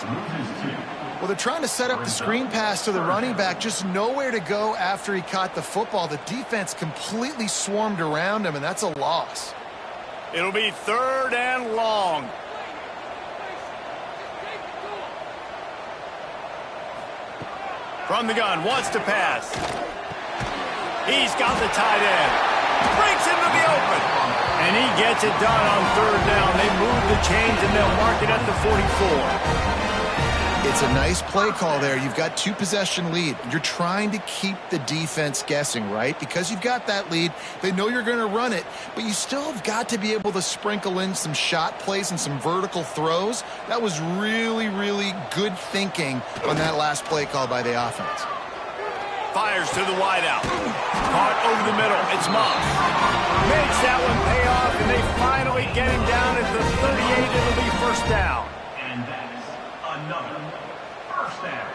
Well, they're trying to set up the screen pass to the running back, just nowhere to go after he caught the football. The defense completely swarmed around him, and that's a loss. It'll be 3rd and long. From the gun, wants to pass. He's got the tight end. Breaks into the open. And he gets it done on 3rd down. They move the chains and they'll mark it at the 44. It's a nice play call there. You've got 2-possession lead. You're trying to keep the defense guessing, right? Because you've got that lead, they know you're going to run it, but you still have got to be able to sprinkle in some shot plays and some vertical throws. That was really, really good thinking on that last play call by the offense. Fires to the wideout. Caught over the middle. It's Moss. Makes that one pay off, and they finally get him down at the 38. It'll be 1st down. And that is another 1st down.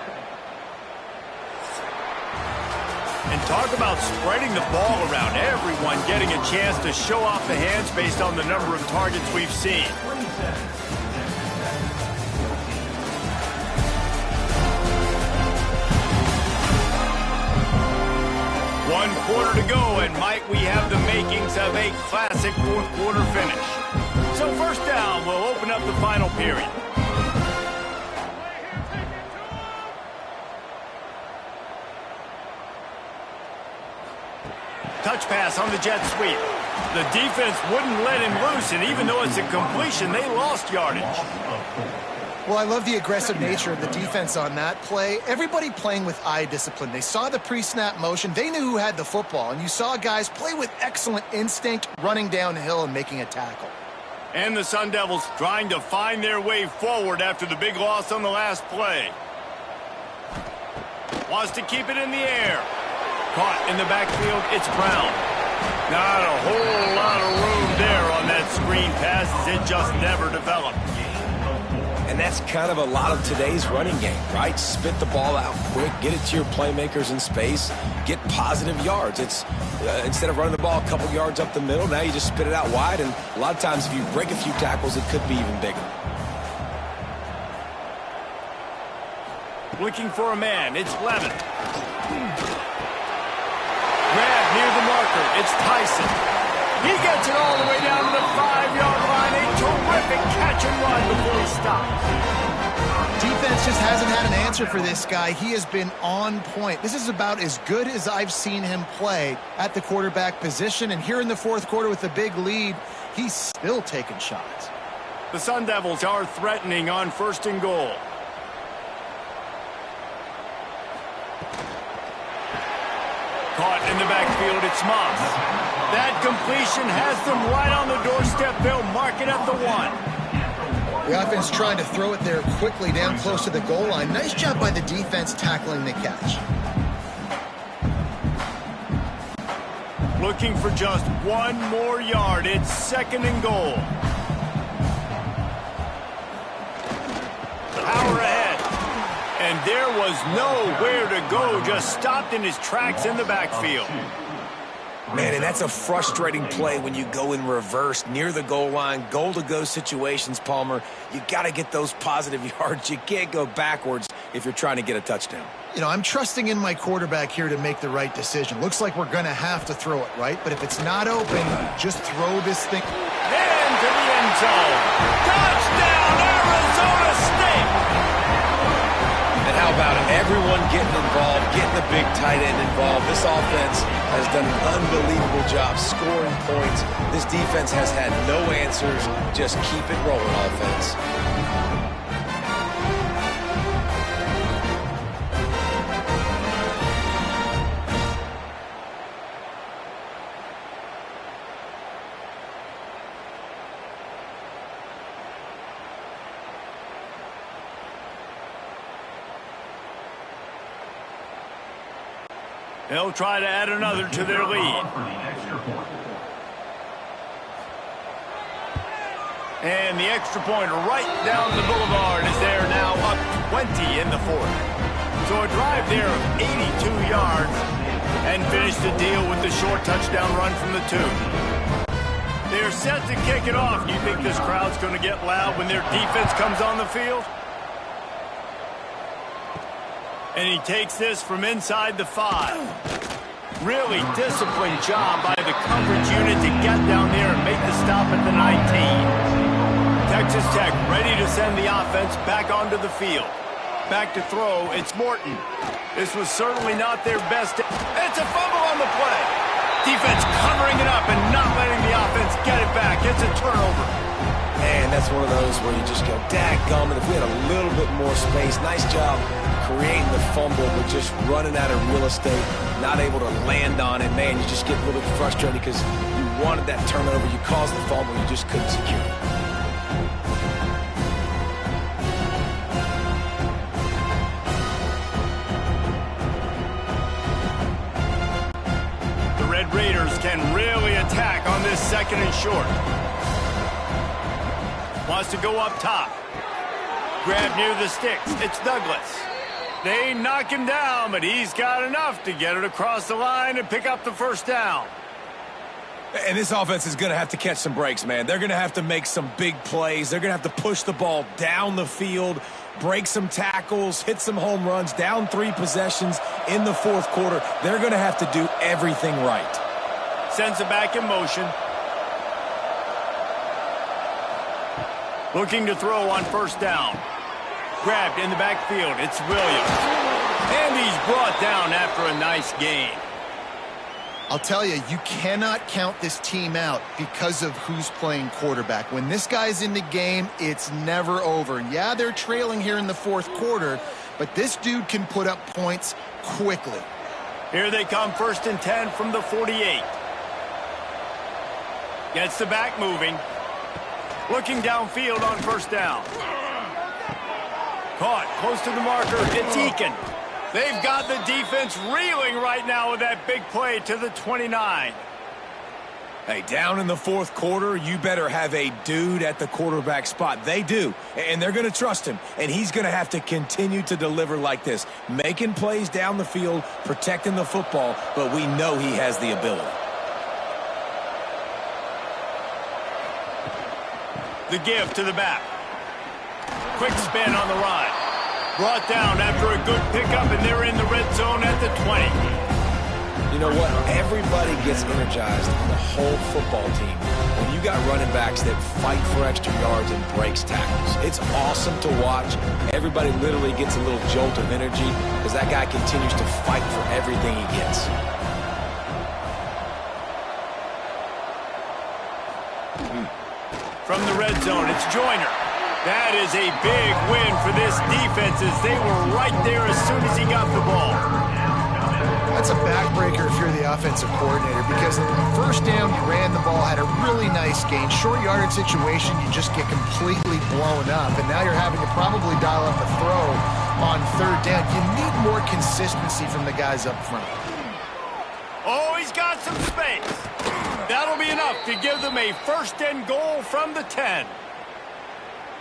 And talk about spreading the ball around. Everyone getting a chance to show off the hands based on the number of targets we've seen. 1 quarter to go, and might we have the makings of a classic 4th quarter finish. So 1st down will open up the final period. Touch pass on the jet sweep. The defense wouldn't let him loose, and even though it's a completion, they lost yardage. Well, I love the aggressive nature of the defense on that play. Everybody playing with eye discipline. They saw the pre-snap motion. They knew who had the football, and you saw guys play with excellent instinct, running downhill and making a tackle. And the Sundevils trying to find their way forward after the big loss on the last play. Wants to keep it in the air. Caught in the backfield, it's Brown. Not a whole lot of room there on that screen pass, as it just never developed. And that's kind of a lot of today's running game, right? Spit the ball out quick, get it to your playmakers in space, get positive yards. It's instead of running the ball a couple yards up the middle, now you just spit it out wide, and a lot of times if you break a few tackles, it could be even bigger. Looking for a man, it's Levin. Grab near the marker, it's Tyson. He gets it all the way down to the 5-yard line. A terrific catch and run before he stops. Defense just hasn't had an answer for this guy. He has been on point. This is about as good as I've seen him play at the quarterback position. And here in the 4th quarter with the big lead, he's still taking shots. The Sundevils are threatening on 1st and goal. Caught in the backfield, it's Moss. That completion has them right on the doorstep. They'll mark it at the 1. The offense trying to throw it there quickly down close to the goal line. Nice job by the defense tackling the catch. Looking for just 1 more yard. It's 2nd and goal. Power ahead. And there was nowhere to go. Just stopped in his tracks in the backfield. Man, and that's a frustrating play when you go in reverse near the goal line, goal-to-go situations, Palmer. You got to get those positive yards. You can't go backwards if you're trying to get a touchdown. You know, I'm trusting in my quarterback here to make the right decision. Looks like we're going to have to throw it, right? But if it's not open, just throw this thing. Into the end zone. Touchdown, Arizona State! And how about it? Everyone getting involved, getting the big tight end involved. This offense has done an unbelievable job scoring points. This defense has had no answers. Just keep it rolling, offense. They'll try to add another to their lead. And the extra point right down the boulevard is there now, up 20 in the fourth. So a drive there of 82 yards and finish the deal with the short touchdown run from the 2. They're set to kick it off. You think this crowd's going to get loud when their defense comes on the field? And he takes this from inside the 5. Really disciplined job by the coverage unit to get down there and make the stop at the 19. Texas Tech ready to send the offense back onto the field. Back to throw, it's Morton. This was certainly not their best. It's a fumble on the play. Defense covering it up and not letting the offense get it back. It's a turnover. Man, that's one of those where you just go, dadgummit, if we had a little bit more space. Nice job creating the fumble, but just running out of real estate, not able to land on it. Man, you just get a little bit frustrated because you wanted that turnover. You caused the fumble, you just couldn't secure it. Raiders can really attack on this 2nd and short. Wants to go up top. Grab near the sticks. It's Douglas. They knock him down, but he's got enough to get it across the line and pick up the first down. And this offense is going to have to catch some breaks, man. They're going to have to make some big plays. They're going to have to push the ball down the field, break some tackles, hit some home runs, down 3 possessions in the 4th quarter. They're going to have to do everything right. Sends it back in motion. Looking to throw on first down. Grabbed in the backfield. It's Williams. And he's brought down after a nice gain. I'll tell you, you cannot count this team out because of who's playing quarterback. When this guy's in the game, it's never over. Yeah, they're trailing here in the 4th quarter, but this dude can put up points quickly. Here they come, 1st and 10 from the 48. Gets the back moving. Looking downfield on first down. Caught close to the marker. It's Eakin. They've got the defense reeling right now with that big play to the 29. Hey, down in the 4th quarter, you better have a dude at the quarterback spot. They do, and they're going to trust him, and he's going to have to continue to deliver like this, making plays down the field, protecting the football, but we know he has the ability. The give to the back. Quick spin on the ride. Brought down after a good pickup, and they're in the red zone at the 20. You know what? Everybody gets energized on the whole football team when you got running backs that fight for extra yards and breaks tackles. It's awesome to watch. Everybody literally gets a little jolt of energy because that guy continues to fight for everything he gets. From the red zone, it's Joyner. That is a big win for this defense as they were right there as soon as he got the ball. That's a backbreaker if you're the offensive coordinator because on the first down, you ran the ball, had a really nice gain. Short yardage situation, you just get completely blown up, and now you're having to probably dial up a throw on 3rd down. You need more consistency from the guys up front. Oh, he's got some space. That'll be enough to give them a 1st and goal from the 10.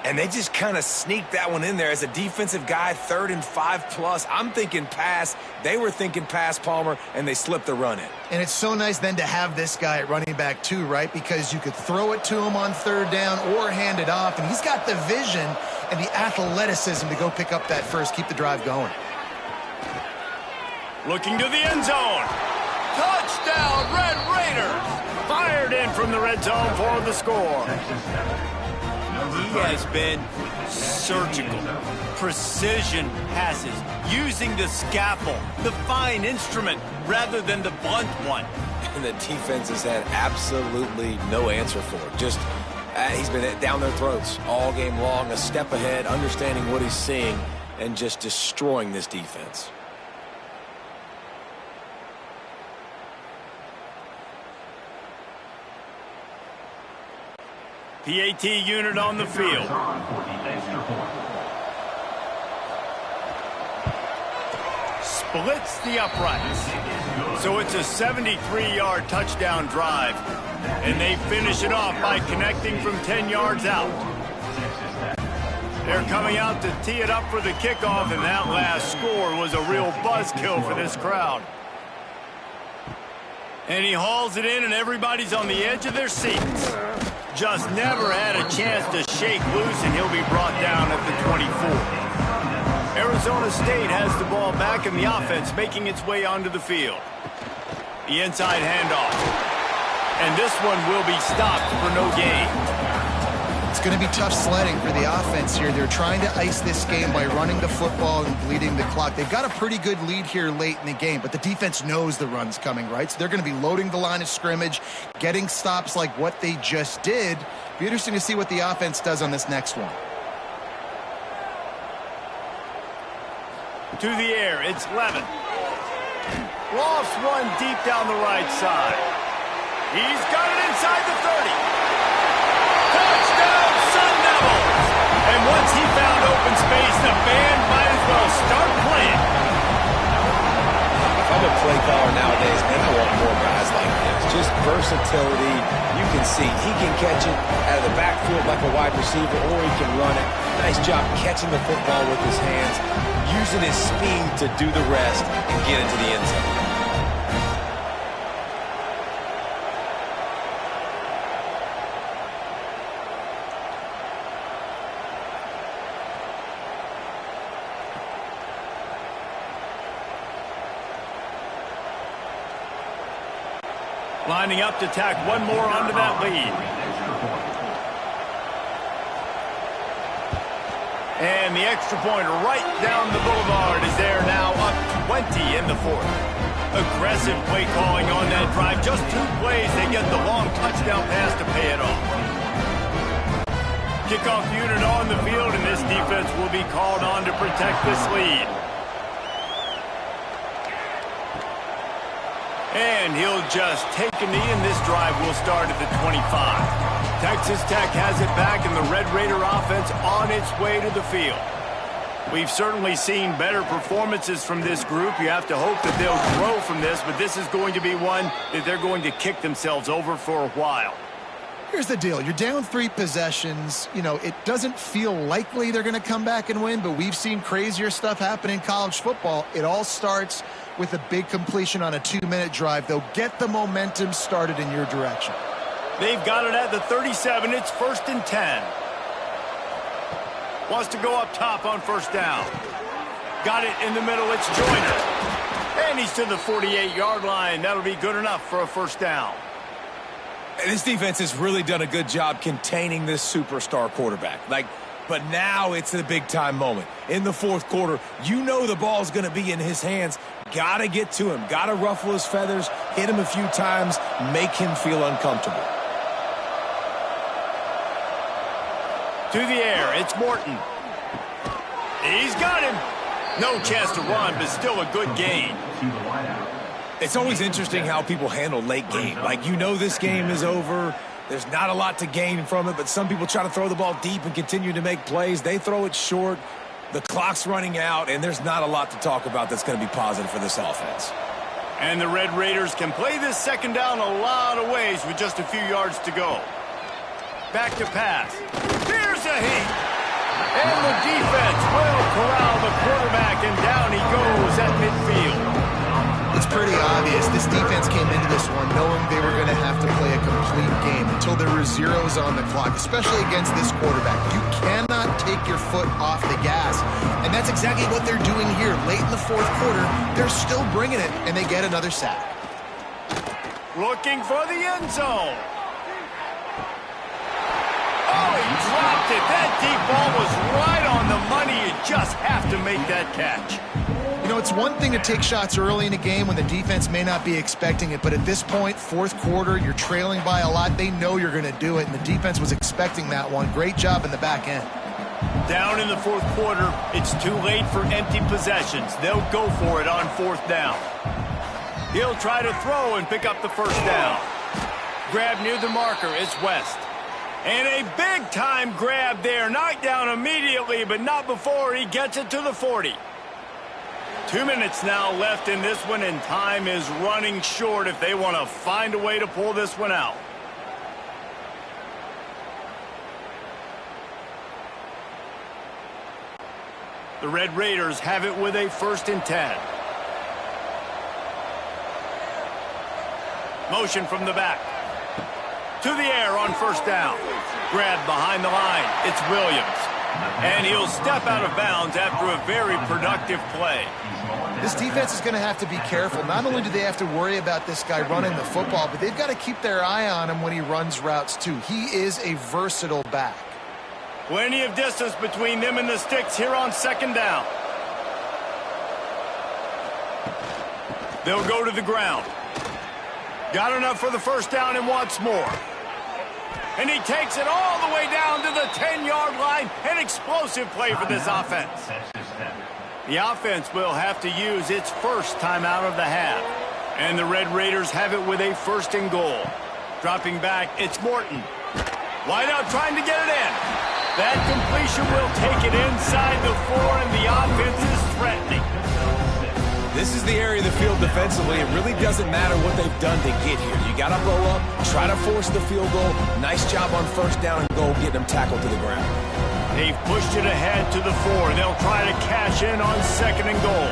And they just kind of sneaked that one in there as a defensive guy, 3rd and 5+. I'm thinking pass. They were thinking pass, Palmer, and they slipped the run in. And it's so nice then to have this guy at running back too, right? Because you could throw it to him on 3rd down or hand it off, and he's got the vision and the athleticism to go pick up that first, keep the drive going. Looking to the end zone. Touchdown, Red Raiders! Fired in from the red zone for the score. He has been surgical, precision passes, using the scaffold, the fine instrument, rather than the blunt one. And the defense has had absolutely no answer for it. Just, he's been down their throats all game long, a step ahead, understanding what he's seeing, and just destroying this defense. PAT unit on the field. Splits the uprights. So it's a 73-yard touchdown drive, and they finish it off by connecting from 10 yards out. They're coming out to tee it up for the kickoff, and that last score was a real buzzkill for this crowd. And he hauls it in, and everybody's on the edge of their seats. Just never had a chance to shake loose, and he'll be brought down at the 24. Arizona State has the ball back, and the offense making its way onto the field. The inside handoff. And this one will be stopped for no gain. It's going to be tough sledding for the offense here. They're trying to ice this game by running the football and bleeding the clock. They've got a pretty good lead here late in the game, but the defense knows the run's coming, right? So they're going to be loading the line of scrimmage, getting stops like what they just did. Be interesting to see what the offense does on this next one. To the air, it's Levin. Lofts one deep down the right side. He's got it inside the 30. Touchdown, Sundevils! And once he found open space, the band might as well start playing. If I'm a play caller nowadays, man, I want more guys like this. Just versatility. You can see he can catch it out of the backfield like a wide receiver, or he can run it. Nice job catching the football with his hands, using his speed to do the rest and get into the end zone. Lining up to tack one more onto that lead. And the extra point right down the boulevard is there now, up 20 in the fourth. Aggressive play calling on that drive. Just 2 plays, they get the long touchdown pass to pay it off. Kickoff unit on the field, and this defense will be called on to protect this lead. And he'll just take a knee, and this drive will start at the 25. Texas Tech has it back, and the Red Raider offense on its way to the field. We've certainly seen better performances from this group. You have to hope that they'll grow from this, but this is going to be one that they're going to kick themselves over for a while. Here's the deal. You're down 3 possessions. You know, it doesn't feel likely they're going to come back and win, but we've seen crazier stuff happen in college football. It all starts with a big completion on a 2-minute drive. They'll get the momentum started in your direction. They've got it at the 37. It's 1st and 10. Wants to go up top on 1st down. Got it in the middle. It's Joyner. And he's to the 48-yard line. That'll be good enough for a 1st down. And this defense has really done a good job containing this superstar quarterback. But now it's a big-time moment. In the 4th quarter, you know the ball's going to be in his hands. Got to get to him. Got to ruffle his feathers, hit him a few times, make him feel uncomfortable. To the air, it's Morton. He's got him. No chance to run, but still a good gain. It's always interesting how people handle late game. You know this game is over. There's not a lot to gain from it, but some people try to throw the ball deep and continue to make plays. They throw it short. The clock's running out, and there's not a lot to talk about that's going to be positive for this offense. And the Red Raiders can play this 2nd down a lot of ways with just a few yards to go. Back to pass. Here's a hit. And the defense will corral the quarterback, and down he goes at midfield. It's pretty obvious. This defense came into this one knowing they were going to have to play a complete game until there were zeros on the clock, especially against this quarterback. You cannot take your foot off the gas, and that's exactly what they're doing here. Late in the 4th quarter, they're still bringing it, and they get another sack. Looking for the end zone. Oh, he dropped it. That deep ball was right on the money. You just have to make that catch. You know, it's one thing to take shots early in a game when the defense may not be expecting it, but at this point, 4th quarter, you're trailing by a lot. They know you're going to do it, and the defense was expecting that one. Great job in the back end. Down in the 4th quarter, it's too late for empty possessions. They'll go for it on 4th down. He'll try to throw and pick up the 1st down. Grab near the marker, it's West. And a big-time grab there. Knocked down immediately, but not before he gets it to the 40. 2 minutes now left in this one, and time is running short if they want to find a way to pull this one out. The Red Raiders have it with a 1st and 10. Motion from the back. To the air on 1st down. Grab behind the line. It's Williams. And he'll step out of bounds after a very productive play. This defense is going to have to be careful. Not only do they have to worry about this guy running the football, but they've got to keep their eye on him when he runs routes too. He is a versatile back. Plenty of distance between them and the sticks here on 2nd down. They'll go to the ground. Got enough for the 1st down and wants more. And he takes it all the way down to the 10-yard line. An explosive play for this offense. The offense will have to use its first timeout of the half. And the Red Raiders have it with a 1st and goal. Dropping back, it's Morton. Wide out trying to get it in. That completion will take it inside the 4, and the offense is threatening. This is the area of the field defensively. It really doesn't matter what they've done to get here. You got to blow up, try to force the field goal. Nice job on 1st down and goal, getting them tackled to the ground. They've pushed it ahead to the 4. They'll try to cash in on 2nd and goal.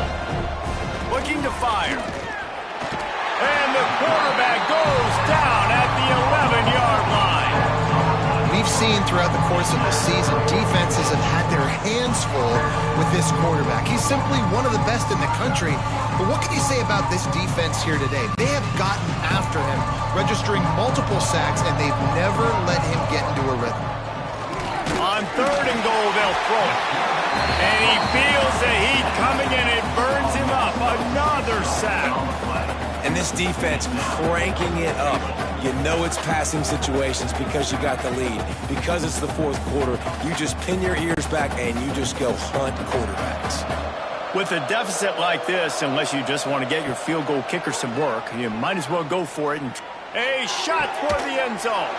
Looking to fire. And the quarterback goes down at the 11-yard line. We've seen throughout the course of the season, defenses have had their hands full with this quarterback. He's simply one of the best in the country. But what can you say about this defense here today? They have gotten after him, registering multiple sacks, and they've never let him get into a rhythm. On 3rd and goal, they'll throw it. And he feels the heat coming, and it burns him up. Another sack. And this defense cranking it up. You know it's passing situations because you got the lead. Because it's the 4th quarter, you just pin your ears back and you just go hunt quarterbacks. With a deficit like this, unless you just want to get your field goal kicker some work, you might as well go for it. And a shot toward the end zone.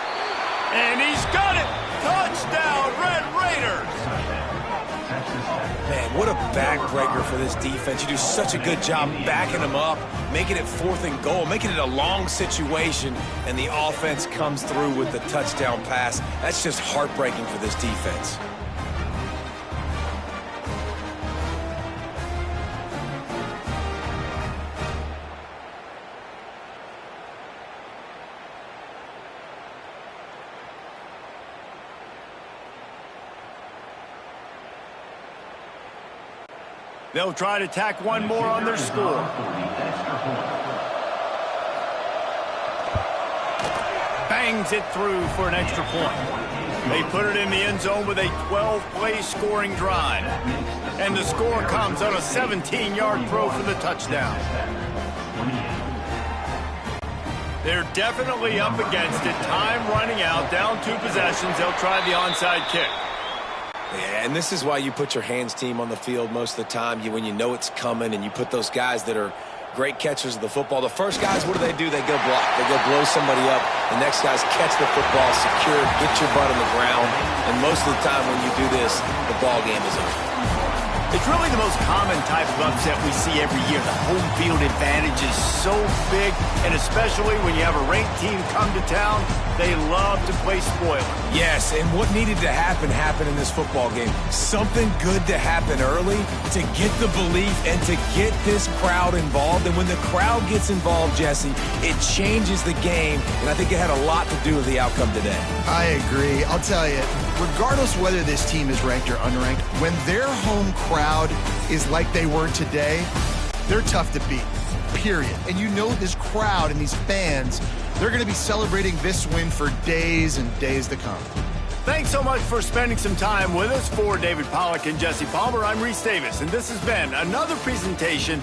And he's got it. Touchdown, Red Raiders. Man, what a backbreaker for this defense. You do such a good job backing them up, making it 4th and goal, making it a long situation, and the offense comes through with the touchdown pass. That's just heartbreaking for this defense. They'll try to tack one more on their score. Bangs it through for an extra point. They put it in the end zone with a 12-play scoring drive. And the score comes on a 17-yard throw for the touchdown. They're definitely up against it. Time running out. Down 2 possessions. They'll try the onside kick. Yeah, and this is why you put your hands team on the field most of the time. When you know it's coming, and you put those guys that are great catchers of the football. The first guys, what do? They go block. They go blow somebody up. The next guys catch the football, secure, get your butt on the ground. And most of the time when you do this, the ball game is over. It's really the most common type of upset we see every year. The home field advantage is so big, and especially when you have a ranked team come to town, they love to play spoiler. Yes, and what needed to happen happened in this football game. Something good to happen early to get the belief and to get this crowd involved. And when the crowd gets involved, Jesse, it changes the game, and I think it had a lot to do with the outcome today. I agree. I'll tell you, regardless whether this team is ranked or unranked, when their home crowd is like they were today, they're tough to beat, period. And you know this crowd and these fans, they're going to be celebrating this win for days and days to come. Thanks so much for spending some time with us. For David Pollack and Jesse Palmer, I'm Reese Davis, and this has been another presentation